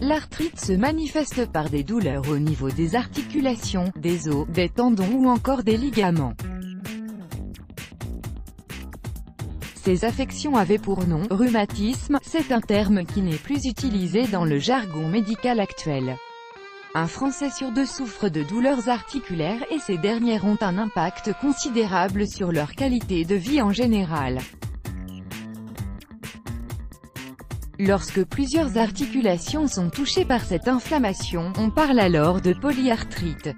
L'arthrite se manifeste par des douleurs au niveau des articulations, des os, des tendons ou encore des ligaments. Ces affections avaient pour nom « rhumatisme », c'est un terme qui n'est plus utilisé dans le jargon médical actuel. Un Français sur deux souffre de douleurs articulaires et ces dernières ont un impact considérable sur leur qualité de vie en général. Lorsque plusieurs articulations sont touchées par cette inflammation, on parle alors de polyarthrite.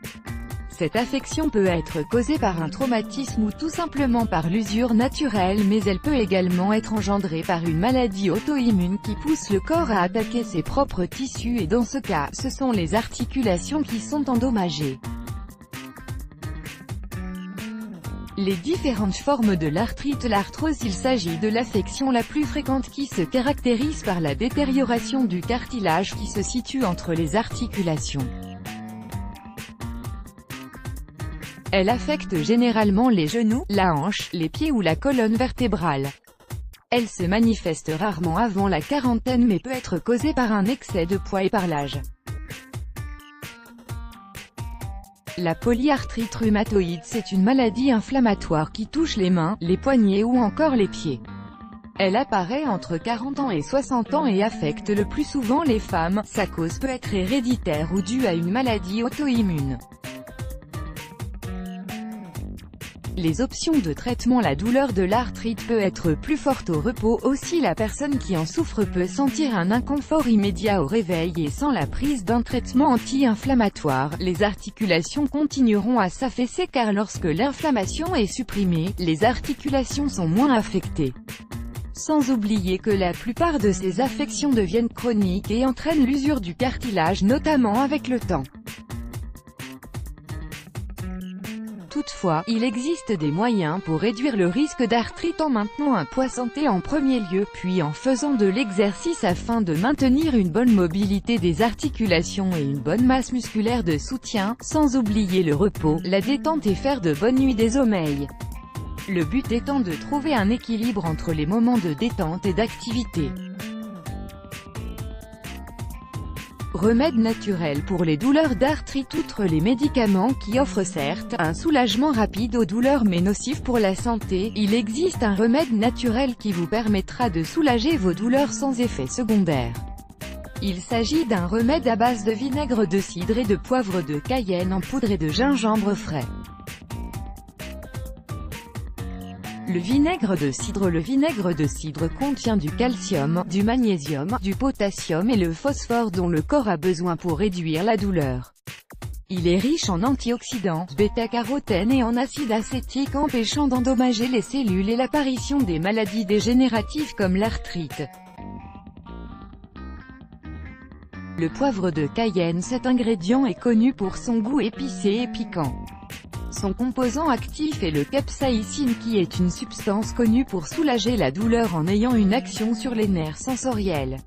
Cette affection peut être causée par un traumatisme ou tout simplement par l'usure naturelle, mais elle peut également être engendrée par une maladie auto-immune qui pousse le corps à attaquer ses propres tissus et dans ce cas, ce sont les articulations qui sont endommagées. Les différentes formes de l'arthrite. L'arthrose, il s'agit de l'affection la plus fréquente qui se caractérise par la détérioration du cartilage qui se situe entre les articulations. Elle affecte généralement les genoux, la hanche, les pieds ou la colonne vertébrale. Elle se manifeste rarement avant la quarantaine mais peut être causée par un excès de poids et par l'âge. La polyarthrite rhumatoïde, c'est une maladie inflammatoire qui touche les mains, les poignets ou encore les pieds. Elle apparaît entre 40 ans et 60 ans et affecte le plus souvent les femmes. Sa cause peut être héréditaire ou due à une maladie auto-immune. Les options de traitement. La douleur de l'arthrite peut être plus forte au repos. Aussi la personne qui en souffre peut sentir un inconfort immédiat au réveil et sans la prise d'un traitement anti-inflammatoire, les articulations continueront à s'affaisser car lorsque l'inflammation est supprimée, les articulations sont moins affectées. Sans oublier que la plupart de ces affections deviennent chroniques et entraînent l'usure du cartilage notamment avec le temps. Toutefois, il existe des moyens pour réduire le risque d'arthrite en maintenant un poids santé en premier lieu, puis en faisant de l'exercice afin de maintenir une bonne mobilité des articulations et une bonne masse musculaire de soutien, sans oublier le repos, la détente et faire de bonnes nuits des sommeils. Le but étant de trouver un équilibre entre les moments de détente et d'activité. Remèdes naturels pour les douleurs d'arthrite. Outre les médicaments qui offrent certes un soulagement rapide aux douleurs mais nocifs pour la santé, il existe un remède naturel qui vous permettra de soulager vos douleurs sans effet secondaire. Il s'agit d'un remède à base de vinaigre de cidre et de poivre de Cayenne en poudre et de gingembre frais. Le vinaigre de cidre. Le vinaigre de cidre contient du calcium, du magnésium, du potassium et le phosphore dont le corps a besoin pour réduire la douleur. Il est riche en antioxydants, bêta-carotène et en acide acétique empêchant d'endommager les cellules et l'apparition des maladies dégénératives comme l'arthrite. Le poivre de Cayenne. Cet ingrédient est connu pour son goût épicé et piquant. Son composant actif est le capsaïcine qui est une substance connue pour soulager la douleur en ayant une action sur les nerfs sensoriels.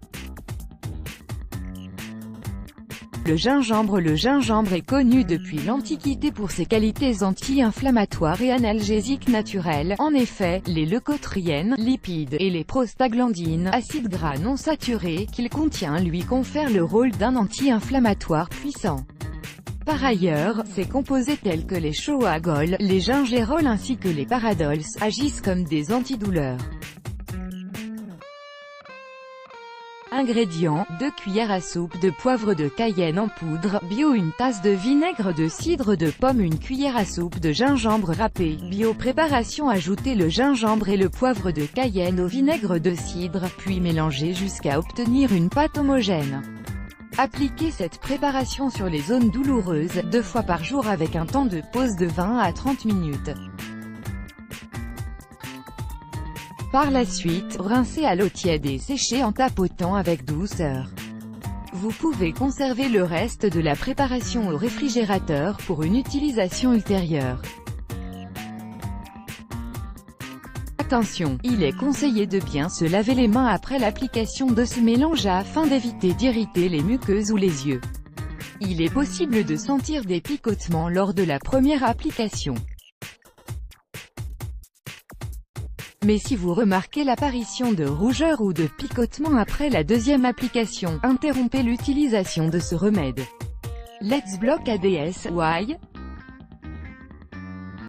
Le gingembre. Le gingembre est connu depuis l'Antiquité pour ses qualités anti-inflammatoires et analgésiques naturelles. En effet, les leucotriènes, lipides, et les prostaglandines, acides gras non saturés, qu'il contient lui confèrent le rôle d'un anti-inflammatoire puissant. Par ailleurs, ces composés tels que les choagols, les gingérols ainsi que les paradols agissent comme des antidouleurs. Ingrédients, 2 cuillères à soupe de poivre de Cayenne en poudre, bio, 1 tasse de vinaigre de cidre de pomme, 1 cuillère à soupe de gingembre râpé, bio. Préparation. Ajoutez le gingembre et le poivre de Cayenne au vinaigre de cidre, puis mélangez jusqu'à obtenir une pâte homogène. Appliquez cette préparation sur les zones douloureuses, 2 fois par jour avec un temps de pause de 20 à 30 minutes. Par la suite, rincez à l'eau tiède et séchez en tapotant avec douceur. Vous pouvez conserver le reste de la préparation au réfrigérateur pour une utilisation ultérieure. Attention, il est conseillé de bien se laver les mains après l'application de ce mélange afin d'éviter d'irriter les muqueuses ou les yeux. Il est possible de sentir des picotements lors de la première application. Mais si vous remarquez l'apparition de rougeur ou de picotement après la deuxième application, interrompez l'utilisation de ce remède. Let's block ADS. Why?